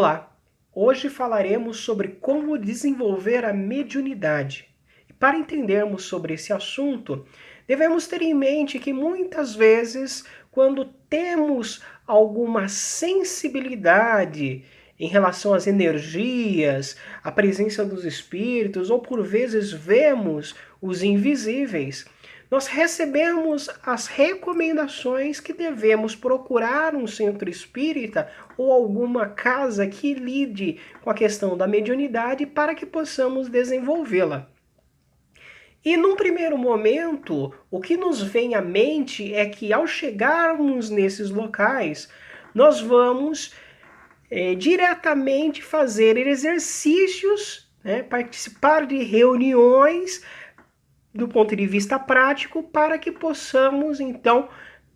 Olá, hoje falaremos sobre como desenvolver a mediunidade. E para entendermos sobre esse assunto, devemos ter em mente que muitas vezes, quando temos alguma sensibilidade em relação às energias, à presença dos espíritos, ou por vezes vemos os invisíveis, nós recebemos as recomendações que devemos procurar um centro espírita ou alguma casa que lide com a questão da mediunidade para que possamos desenvolvê-la. E num primeiro momento, o que nos vem à mente é que ao chegarmos nesses locais, nós vamos diretamente fazer exercícios, participar de reuniões do ponto de vista prático para que possamos, então,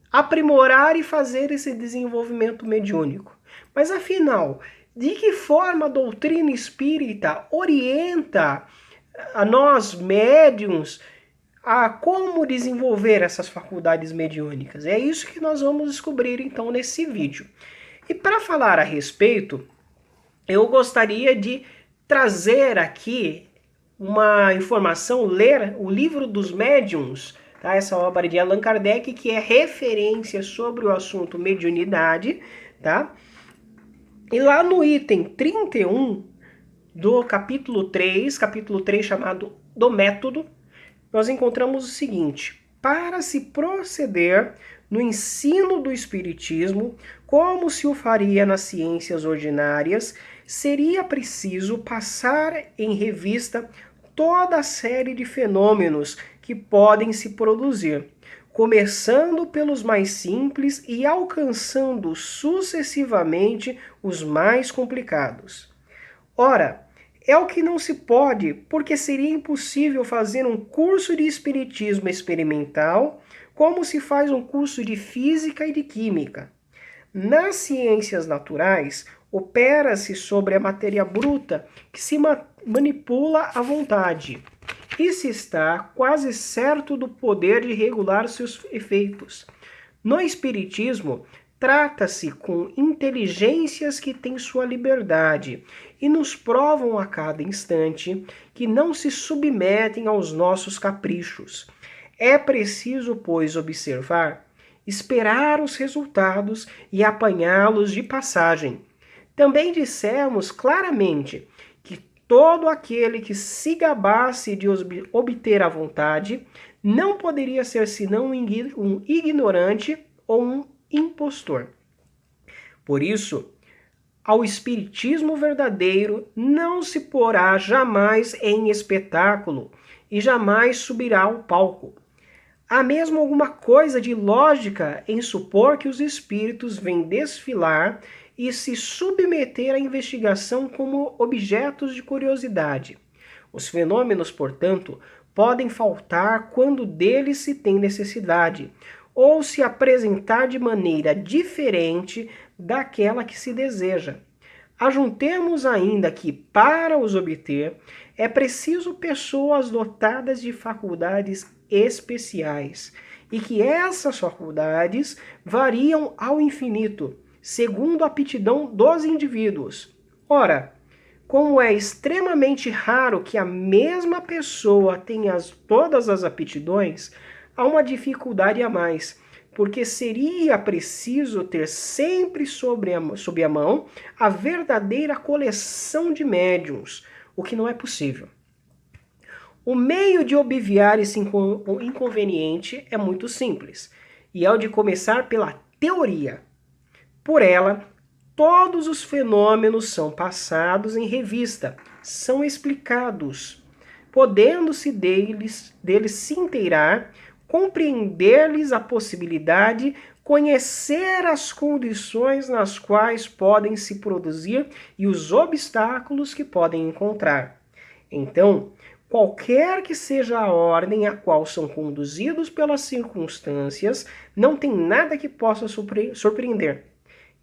aprimorar e fazer esse desenvolvimento mediúnico. Mas, afinal, de que forma a doutrina espírita orienta a nós, médiuns, a como desenvolver essas faculdades mediúnicas? É isso que nós vamos descobrir, então, nesse vídeo. E para falar a respeito, eu gostaria de trazer aqui uma informação, ler o Livro dos Médiuns, tá? Essa obra de Allan Kardec, que é referência sobre o assunto mediunidade, tá? E lá no item 31 do capítulo 3 chamado do método, nós encontramos o seguinte: para se proceder no ensino do Espiritismo, como se o faria nas ciências ordinárias, seria preciso passar em revista toda a série de fenômenos que podem se produzir, começando pelos mais simples e alcançando sucessivamente os mais complicados. Ora, é o que não se pode, porque seria impossível fazer um curso de espiritismo experimental como se faz um curso de física e de química. Nas ciências naturais, opera-se sobre a matéria bruta que se manipula à vontade e se está quase certo do poder de regular seus efeitos. No espiritismo, trata-se com inteligências que têm sua liberdade e nos provam a cada instante que não se submetem aos nossos caprichos. É preciso, pois, observar, esperar os resultados e apanhá-los de passagem. Também dissemos claramente que todo aquele que se gabasse de obter a vontade não poderia ser senão um ignorante ou um impostor. Por isso, ao espiritismo verdadeiro não se porá jamais em espetáculo e jamais subirá ao palco. Há mesmo alguma coisa de lógica em supor que os espíritos vêm desfilar e se submeter à investigação como objetos de curiosidade. Os fenômenos, portanto, podem faltar quando deles se tem necessidade, ou se apresentar de maneira diferente daquela que se deseja. Ajuntemos ainda que, para os obter, é preciso pessoas dotadas de faculdades especiais, e que essas faculdades variam ao infinito, segundo a aptidão dos indivíduos. Ora, como é extremamente raro que a mesma pessoa tenha todas as aptidões, há uma dificuldade a mais, porque seria preciso ter sempre sob a mão a verdadeira coleção de médiuns, o que não é possível. O meio de obviar esse inconveniente é muito simples, e é o de começar pela teoria. Por ela, todos os fenômenos são passados em revista, são explicados, podendo-se deles se inteirar, compreender-lhes a possibilidade, conhecer as condições nas quais podem se produzir e os obstáculos que podem encontrar. Então, qualquer que seja a ordem a qual são conduzidos pelas circunstâncias, não tem nada que possa surpreender.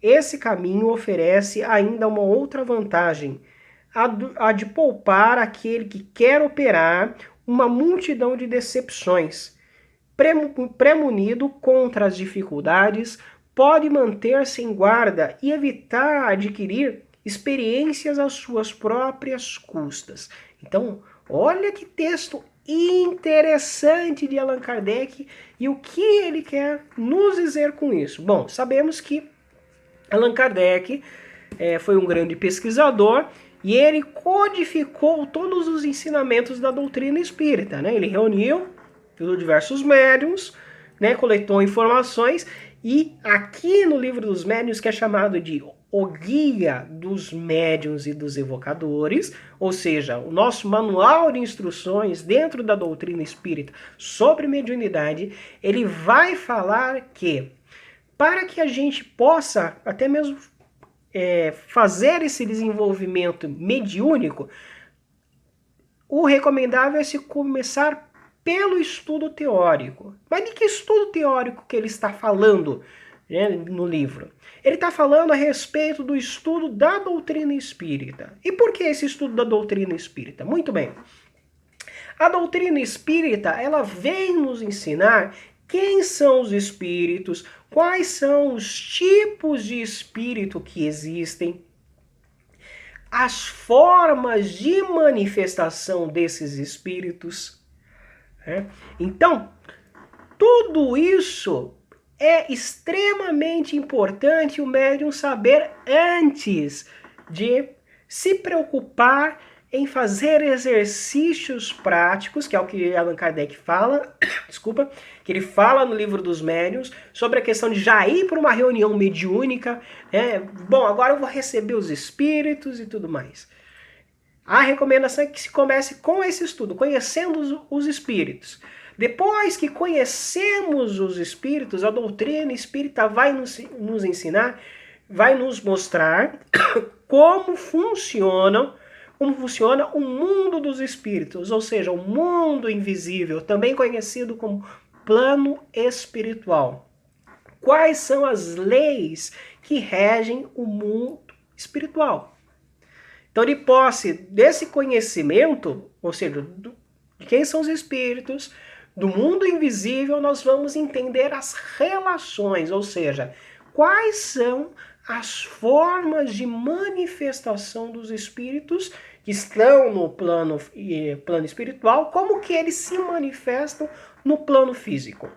Esse caminho oferece ainda uma outra vantagem, a de poupar aquele que quer operar uma multidão de decepções. Premunido contra as dificuldades, pode manter-se em guarda e evitar adquirir experiências às suas próprias custas. Então, olha que texto interessante de Allan Kardec e o que ele quer nos dizer com isso. Bom, sabemos que Allan Kardec foi um grande pesquisador e ele codificou todos os ensinamentos da doutrina espírita, né? Ele reuniu diversos médiuns, né? Coletou informações e aqui no livro dos médiuns, que é chamado de O Guia dos Médiuns e dos Evocadores, ou seja, o nosso manual de instruções dentro da doutrina espírita sobre mediunidade, ele vai falar que para que a gente possa até mesmo fazer esse desenvolvimento mediúnico, o recomendável é se começar pelo estudo teórico. Mas de que estudo teórico que ele está falando, né, no livro? Ele está falando a respeito do estudo da doutrina espírita. E por que esse estudo da doutrina espírita? Muito bem. A doutrina espírita, ela vem nos ensinar quem são os espíritos, quais são os tipos de espírito que existem, as formas de manifestação desses espíritos. Então, tudo isso é extremamente importante o médium saber antes de se preocupar em fazer exercícios práticos, que é o que Allan Kardec fala, desculpa, que ele fala no livro dos médiuns, sobre a questão de já ir para uma reunião mediúnica, bom, agora eu vou receber os espíritos e tudo mais. A recomendação é que se comece com esse estudo, conhecendo os espíritos. Depois que conhecemos os espíritos, a doutrina espírita vai nos ensinar, vai nos mostrar como funciona o mundo dos espíritos, ou seja, o mundo invisível, também conhecido como plano espiritual. Quais são as leis que regem o mundo espiritual? Então, de posse desse conhecimento, ou seja, de quem são os espíritos, do mundo invisível, nós vamos entender as relações, ou seja, quais são as formas de manifestação dos espíritos que estão no plano espiritual, como que eles se manifestam no plano físico.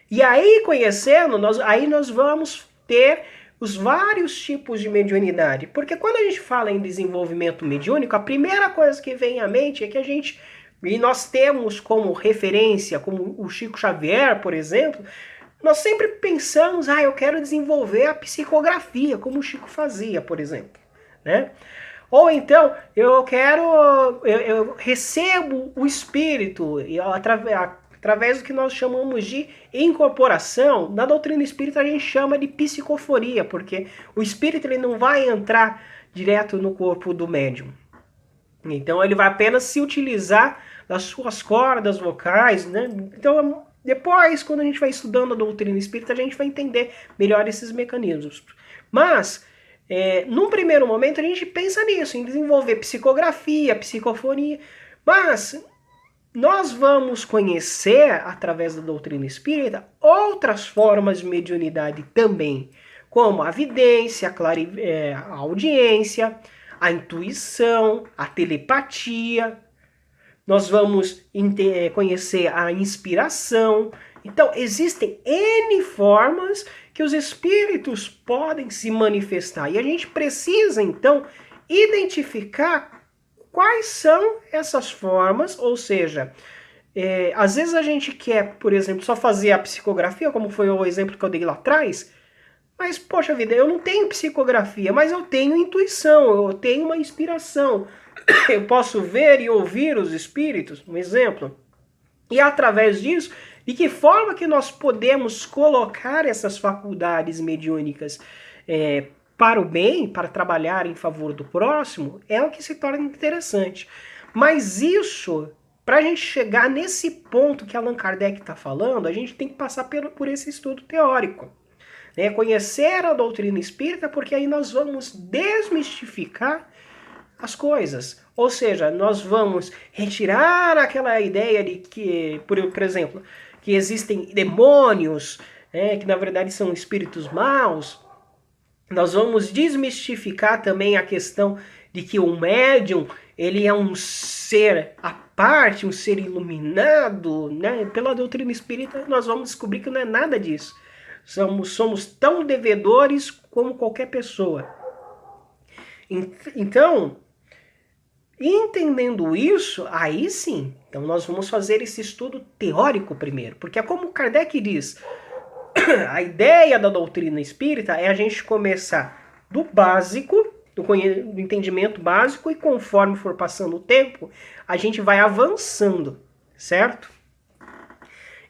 E aí, conhecendo, nós vamos ter os vários tipos de mediunidade. Porque quando a gente fala em desenvolvimento mediúnico, a primeira coisa que vem à mente é que e nós temos como referência, como o Chico Xavier, por exemplo, nós sempre pensamos, eu quero desenvolver a psicografia, como o Chico fazia, por exemplo, né? Ou então, eu recebo o espírito através do que nós chamamos de incorporação. Na doutrina espírita a gente chama de psicofonia, porque o espírito ele não vai entrar direto no corpo do médium. Então ele vai apenas se utilizar das suas cordas vocais, né? Então depois, quando a gente vai estudando a doutrina espírita, a gente vai entender melhor esses mecanismos. Mas, num primeiro momento, a gente pensa nisso, em desenvolver psicografia, psicofonia. Mas nós vamos conhecer, através da doutrina espírita, outras formas de mediunidade também, como a vidência, a audiência, a intuição, a telepatia. Nós vamos conhecer a inspiração. Então, existem N formas que os espíritos podem se manifestar. E a gente precisa, então, identificar quais são essas formas, ou seja, às vezes a gente quer, por exemplo, só fazer a psicografia, como foi o exemplo que eu dei lá atrás, mas, poxa vida, eu não tenho psicografia, mas eu tenho intuição, eu tenho uma inspiração. Eu posso ver e ouvir os espíritos, um exemplo. E através disso, de que forma que nós podemos colocar essas faculdades mediúnicas para o bem, para trabalhar em favor do próximo, é o que se torna interessante. Mas isso, para a gente chegar nesse ponto que Allan Kardec está falando, a gente tem que passar por esse estudo teórico. Conhecer a doutrina espírita, porque aí nós vamos desmistificar as coisas. Ou seja, nós vamos retirar aquela ideia de que, por exemplo, que existem demônios, que na verdade são espíritos maus. Nós vamos desmistificar também a questão de que o médium, ele é um ser à parte, um ser iluminado, né? Pela doutrina espírita, nós vamos descobrir que não é nada disso. Somos tão devedores como qualquer pessoa. Então, entendendo isso, aí sim, então nós vamos fazer esse estudo teórico primeiro, porque é como Kardec diz, a ideia da doutrina espírita é a gente começar do básico, do entendimento básico, e conforme for passando o tempo, a gente vai avançando, certo?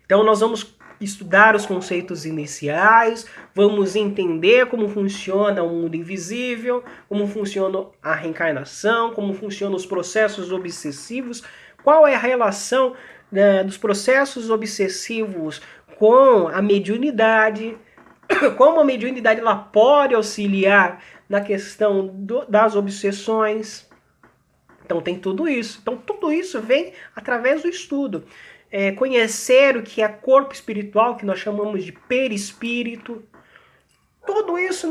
Então nós vamos estudar os conceitos iniciais, vamos entender como funciona o mundo invisível, como funciona a reencarnação, como funcionam os processos obsessivos, qual é a relação, né, dos processos obsessivos com a mediunidade, como a mediunidade ela pode auxiliar na questão das obsessões. Então tem tudo isso. Então tudo isso vem através do estudo. Conhecer o que é corpo espiritual, que nós chamamos de perispírito. Tudo isso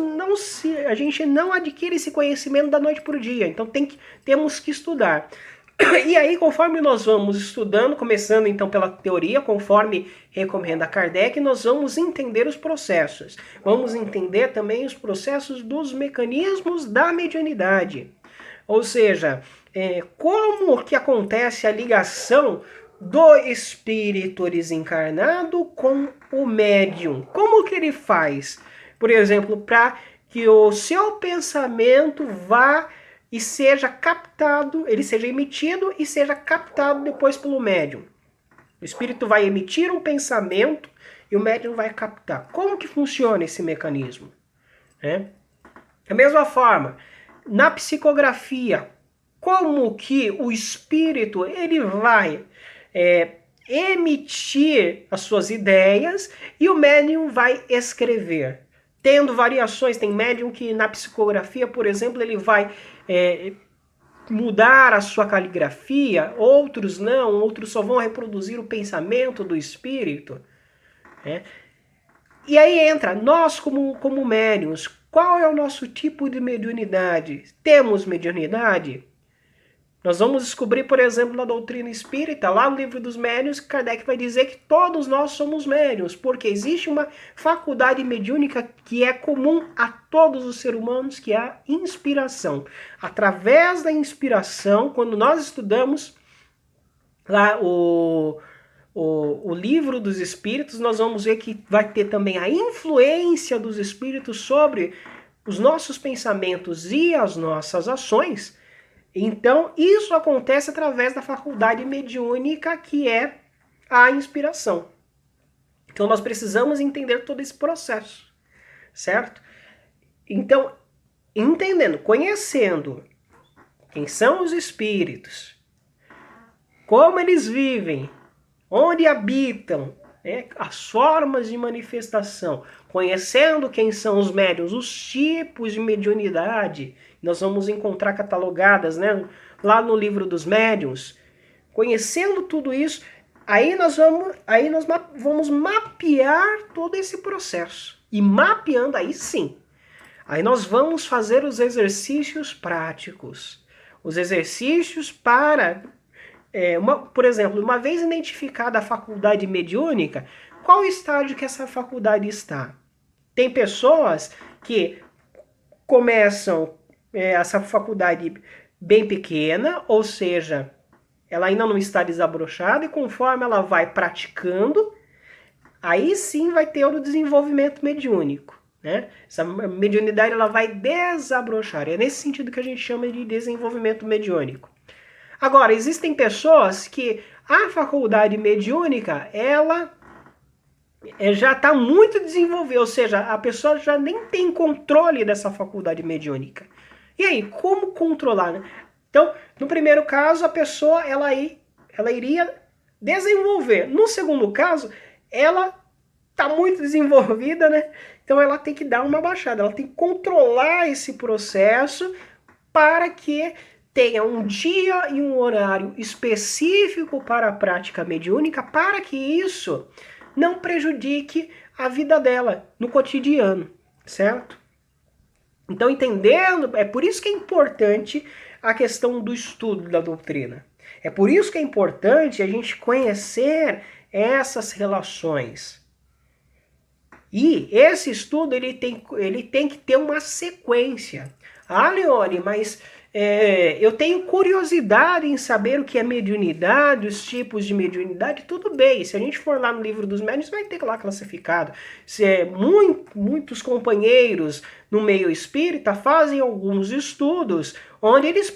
a gente não adquire esse conhecimento da noite para o dia. Então temos que estudar. E aí, conforme nós vamos estudando, começando então pela teoria, conforme recomenda Kardec, nós vamos entender os processos. Vamos entender também os processos dos mecanismos da mediunidade. Ou seja, como que acontece a ligação do espírito desencarnado com o médium. Como que ele faz? Por exemplo, para que o seu pensamento vá e seja captado, ele seja emitido e seja captado depois pelo médium. O espírito vai emitir um pensamento e o médium vai captar. Como que funciona esse mecanismo? Da mesma forma, na psicografia, como que o espírito ele vai emitir as suas ideias e o médium vai escrever. Tendo variações, tem médium que na psicografia, por exemplo, ele vai mudar a sua caligrafia, outros não, outros só vão reproduzir o pensamento do espírito. E aí entra, nós como médiuns, qual é o nosso tipo de mediunidade? Temos mediunidade? Nós vamos descobrir, por exemplo, na doutrina espírita, lá no livro dos médiuns, Kardec vai dizer que todos nós somos médiuns, porque existe uma faculdade mediúnica que é comum a todos os seres humanos, que é a inspiração. Através da inspiração, quando nós estudamos lá o livro dos espíritos, nós vamos ver que vai ter também a influência dos espíritos sobre os nossos pensamentos e as nossas ações. Então, isso acontece através da faculdade mediúnica, que é a inspiração. Então, nós precisamos entender todo esse processo, certo? Então, entendendo, conhecendo quem são os espíritos, como eles vivem, onde habitam, as formas de manifestação, conhecendo quem são os médiuns, os tipos de mediunidade, nós vamos encontrar catalogadas, lá no livro dos médiuns. Conhecendo tudo isso, aí nós vamos mapear todo esse processo. E mapeando, aí sim, aí nós vamos fazer os exercícios práticos. Os exercícios para... por exemplo, uma vez identificada a faculdade mediúnica, qual estágio que essa faculdade está? Tem pessoas que começam essa faculdade bem pequena, ou seja, ela ainda não está desabrochada, e conforme ela vai praticando, aí sim vai ter o desenvolvimento mediúnico. Essa mediunidade ela vai desabrochar. É nesse sentido que a gente chama de desenvolvimento mediúnico. Agora, existem pessoas que a faculdade mediúnica, ela já está muito desenvolvida, ou seja, a pessoa já nem tem controle dessa faculdade mediúnica. E aí, como controlar? Então, no primeiro caso, a pessoa ela iria desenvolver. No segundo caso, ela está muito desenvolvida, então ela tem que dar uma baixada, ela tem que controlar esse processo para que tenha um dia e um horário específico para a prática mediúnica, para que isso não prejudique a vida dela no cotidiano, certo? Então, entendendo, é por isso que é importante a questão do estudo da doutrina. É por isso que é importante a gente conhecer essas relações. E esse estudo ele tem que ter uma sequência. Ah, Leone, mas eu tenho curiosidade em saber o que é mediunidade, os tipos de mediunidade, tudo bem. Se a gente for lá no livro dos médiuns, vai ter lá classificado. Muitos companheiros no meio espírita fazem alguns estudos onde eles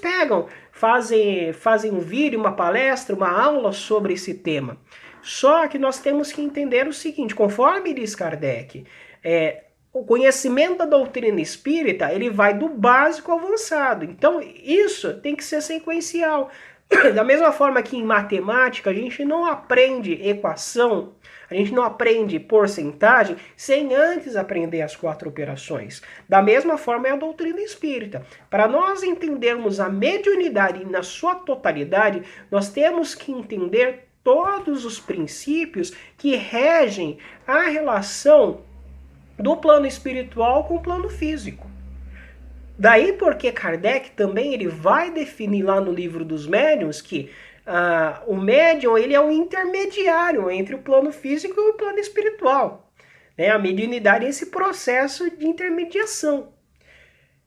fazem um vídeo, uma palestra, uma aula sobre esse tema. Só que nós temos que entender o seguinte, conforme diz Kardec, o conhecimento da doutrina espírita, ele vai do básico ao avançado. Então, isso tem que ser sequencial. Da mesma forma que em matemática, a gente não aprende equação, a gente não aprende porcentagem sem antes aprender as 4 operações. Da mesma forma é a doutrina espírita. Para nós entendermos a mediunidade na sua totalidade, nós temos que entender todos os princípios que regem a relação do plano espiritual com o plano físico. Daí porque Kardec também ele vai definir lá no livro dos médiuns que o médium ele é um intermediário entre o plano físico e o plano espiritual. Né? A mediunidade é esse processo de intermediação.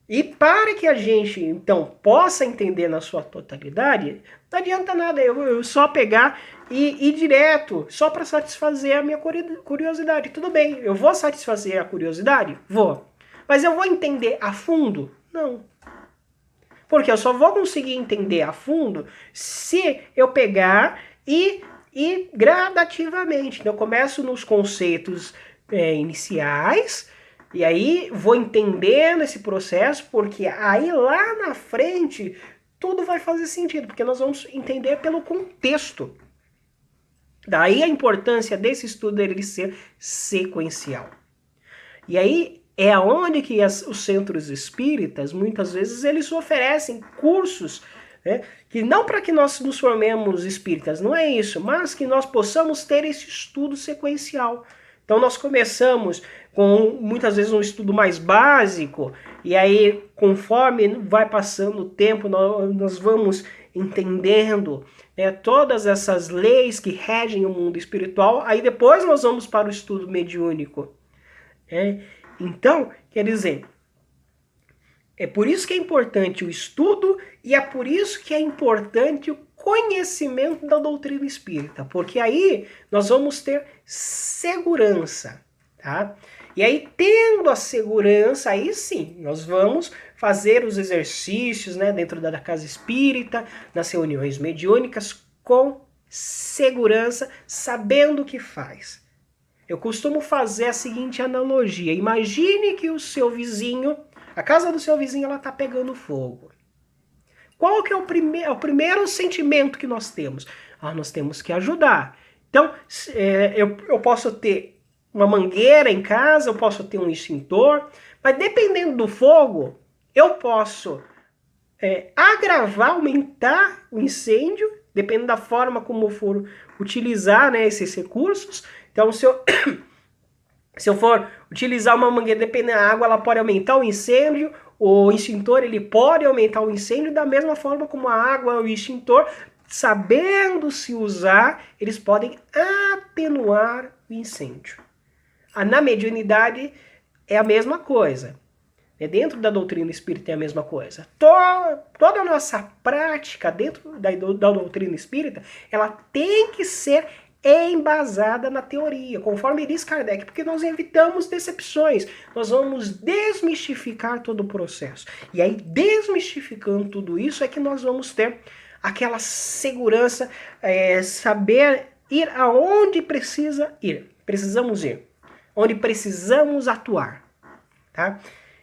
E para que a gente, então, possa entender na sua totalidade, não adianta nada eu só pegar e ir direto, só para satisfazer a minha curiosidade. Tudo bem, eu vou satisfazer a curiosidade? Vou. Mas eu vou entender a fundo? Não. Porque eu só vou conseguir entender a fundo se eu pegar e gradativamente. Então, eu começo nos conceitos iniciais, e aí vou entendendo esse processo, porque aí lá na frente tudo vai fazer sentido, porque nós vamos entender pelo contexto. Daí a importância desse estudo ele ser sequencial. E aí é onde que os centros espíritas, muitas vezes, eles oferecem cursos, né, que não para que nós nos formemos espíritas, não é isso, mas que nós possamos ter esse estudo sequencial. Então nós começamos com muitas vezes um estudo mais básico, e aí conforme vai passando o tempo, nós vamos entendendo todas essas leis que regem o mundo espiritual, aí depois nós vamos para o estudo mediúnico. Então, quer dizer, é por isso que é importante o estudo e é por isso que é importante o conhecimento da doutrina espírita, porque aí nós vamos ter segurança, tá? E aí, tendo a segurança, aí sim, nós vamos fazer os exercícios, né, dentro da casa espírita, nas reuniões mediúnicas, com segurança, sabendo o que faz. Eu costumo fazer a seguinte analogia. Imagine que o seu vizinho, a casa do seu vizinho, ela tá pegando fogo. Qual que é o primeiro sentimento que nós temos? Nós temos que ajudar. Então, eu posso ter uma mangueira em casa, eu posso ter um extintor, mas dependendo do fogo, eu posso agravar, aumentar o incêndio, dependendo da forma como eu for utilizar, né, esses recursos. Então, se eu for utilizar uma mangueira, dependendo da água, ela pode aumentar o incêndio, o extintor ele pode aumentar o incêndio, da mesma forma como a água e o extintor, sabendo se usar, eles podem atenuar o incêndio. Na mediunidade é a mesma coisa. Dentro da doutrina espírita é a mesma coisa. Toda a nossa prática dentro da doutrina espírita, ela tem que ser embasada na teoria, conforme diz Kardec, porque nós evitamos decepções, nós vamos desmistificar todo o processo. E aí, desmistificando tudo isso, é que nós vamos ter aquela segurança, saber ir aonde precisamos ir, onde precisamos atuar, tá?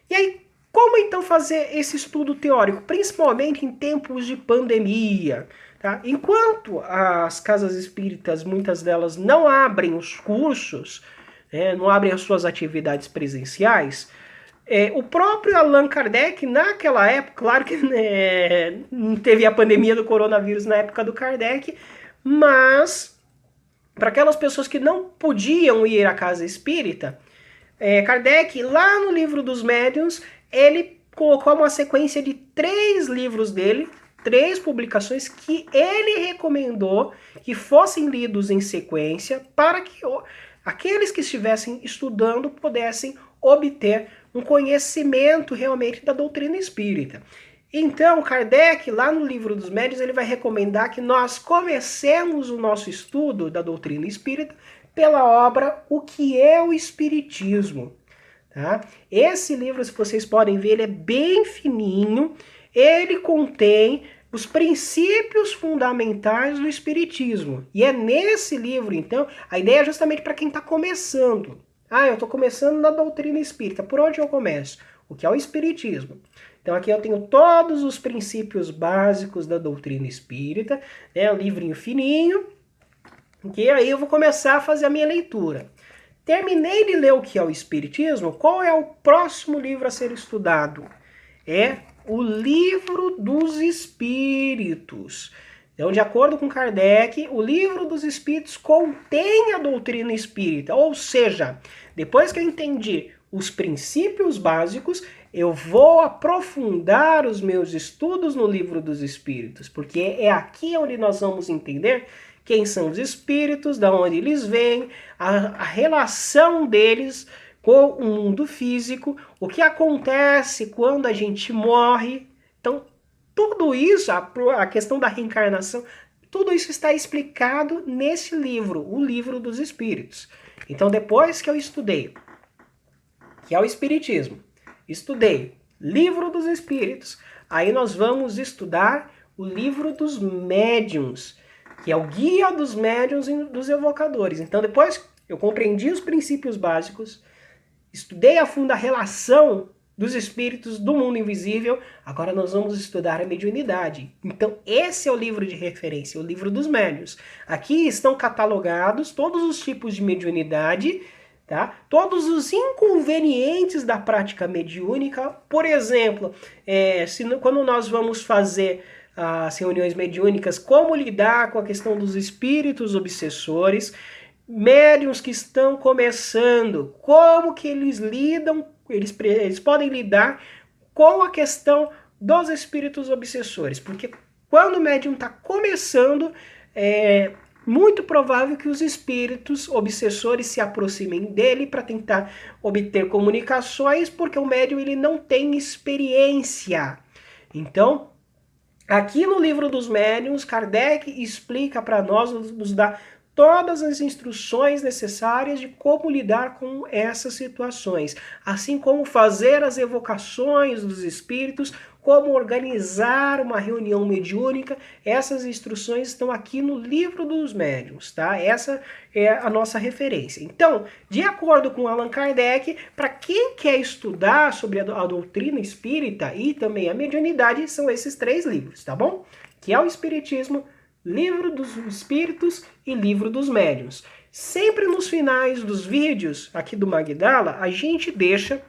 E aí, como então fazer esse estudo teórico, principalmente em tempos de pandemia? Tá? Enquanto as casas espíritas, muitas delas não abrem os cursos, não abrem as suas atividades presenciais, o próprio Allan Kardec, naquela época, claro que não teve a pandemia do coronavírus na época do Kardec, mas para aquelas pessoas que não podiam ir à casa espírita, Kardec, lá no livro dos médiuns, ele colocou uma sequência de 3 livros dele, 3 publicações que ele recomendou que fossem lidos em sequência para que aqueles que estivessem estudando pudessem obter um conhecimento realmente da doutrina espírita. Então, Kardec, lá no Livro dos Médiuns, ele vai recomendar que nós comecemos o nosso estudo da doutrina espírita pela obra O que é o Espiritismo. Tá? Esse livro, se vocês podem ver, ele é bem fininho, ele contém os princípios fundamentais do Espiritismo. E é nesse livro, então, a ideia é justamente para quem está começando. Eu estou começando na doutrina espírita. Por onde eu começo? O que é o Espiritismo? Então aqui eu tenho todos os princípios básicos da doutrina espírita, né? Um livrinho fininho, que aí eu vou começar a fazer a minha leitura. Terminei de ler o que é o Espiritismo, qual é o próximo livro a ser estudado? É o Livro dos Espíritos. Então, de acordo com Kardec, o Livro dos Espíritos contém a doutrina espírita, ou seja, depois que eu entendi os princípios básicos, eu vou aprofundar os meus estudos no Livro dos Espíritos, porque é aqui onde nós vamos entender quem são os espíritos, de onde eles vêm, a relação deles com o mundo físico, o que acontece quando a gente morre. Então, tudo isso, a questão da reencarnação, tudo isso está explicado nesse livro, o Livro dos Espíritos. Então, depois que eu estudei, que é o Espiritismo, estudei Livro dos Espíritos, aí nós vamos estudar o Livro dos Médiuns, que é o Guia dos Médiuns e dos Evocadores. Então, depois eu compreendi os princípios básicos, estudei a fundo a relação dos espíritos do mundo invisível, agora nós vamos estudar a mediunidade. Então, esse é o livro de referência, o Livro dos Médiuns. Aqui estão catalogados todos os tipos de mediunidade, tá? Todos os inconvenientes da prática mediúnica. Por exemplo, quando nós vamos fazer as reuniões mediúnicas, como lidar com a questão dos espíritos obsessores, médiuns que estão começando, como que eles lidam, eles podem lidar com a questão dos espíritos obsessores, porque quando o médium está começando, é muito provável que os espíritos obsessores se aproximem dele para tentar obter comunicações, porque o médium ele não tem experiência. Então, aqui no Livro dos Médiuns, Kardec explica para nós, nos dá todas as instruções necessárias de como lidar com essas situações, assim como fazer as evocações dos espíritos, como organizar uma reunião mediúnica. Essas instruções estão aqui no Livro dos Médiuns, tá? Essa é a nossa referência. Então, de acordo com Allan Kardec, para quem quer estudar sobre a doutrina espírita e também a mediunidade, são esses 3 livros, tá bom? Que é o Espiritismo, Livro dos Espíritos e Livro dos Médiuns. Sempre nos finais dos vídeos aqui do Magdala, a gente deixa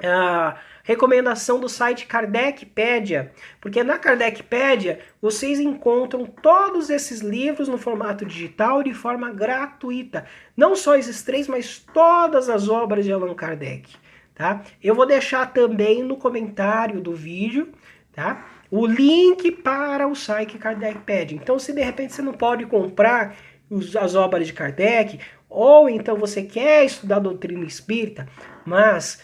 a recomendação do site Kardecpedia, porque na Kardecpedia vocês encontram todos esses livros no formato digital de forma gratuita. Não só esses 3, mas todas as obras de Allan Kardec. Tá? Eu vou deixar também no comentário do vídeo, tá? O link para o site Kardecpedia. Então, se de repente você não pode comprar as obras de Kardec, ou então você quer estudar a doutrina espírita, mas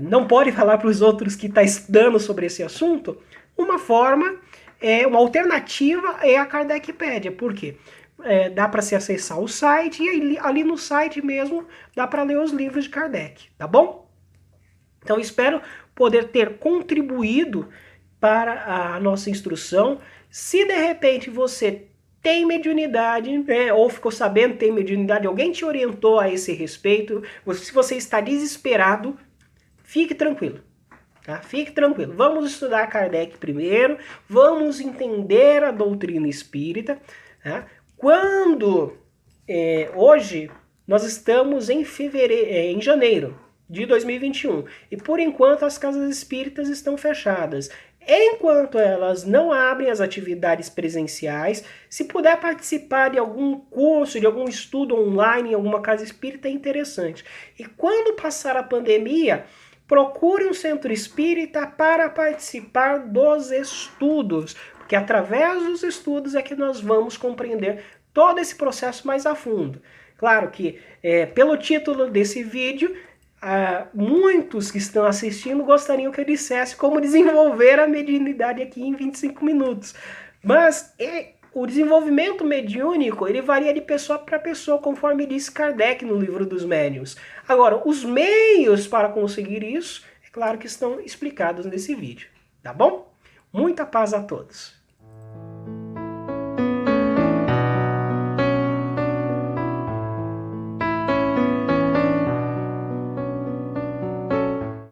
não pode falar para os outros que está estudando sobre esse assunto, uma alternativa é a Kardecpedia. Por quê? Dá para se acessar o site e ali no site mesmo dá para ler os livros de Kardec, tá bom? Então, espero poder ter contribuído para a nossa instrução. Se de repente você tem mediunidade, ou ficou sabendo que tem mediunidade, alguém te orientou a esse respeito, se você está desesperado, fique tranquilo. Tá? Fique tranquilo. Vamos estudar Kardec primeiro, vamos entender a doutrina espírita. Tá? Hoje nós estamos em janeiro de 2021 e por enquanto as casas espíritas estão fechadas. Enquanto elas não abrem as atividades presenciais, se puder participar de algum curso, de algum estudo online em alguma casa espírita, é interessante. E quando passar a pandemia, procure um centro espírita para participar dos estudos, porque através dos estudos é que nós vamos compreender todo esse processo mais a fundo. Claro que, pelo título desse vídeo, muitos que estão assistindo gostariam que eu dissesse como desenvolver a mediunidade aqui em 25 minutos. Mas o desenvolvimento mediúnico, ele varia de pessoa para pessoa, conforme disse Kardec no Livro dos Médiuns. Agora, os meios para conseguir isso, é claro que estão explicados nesse vídeo, tá bom? Muita paz a todos.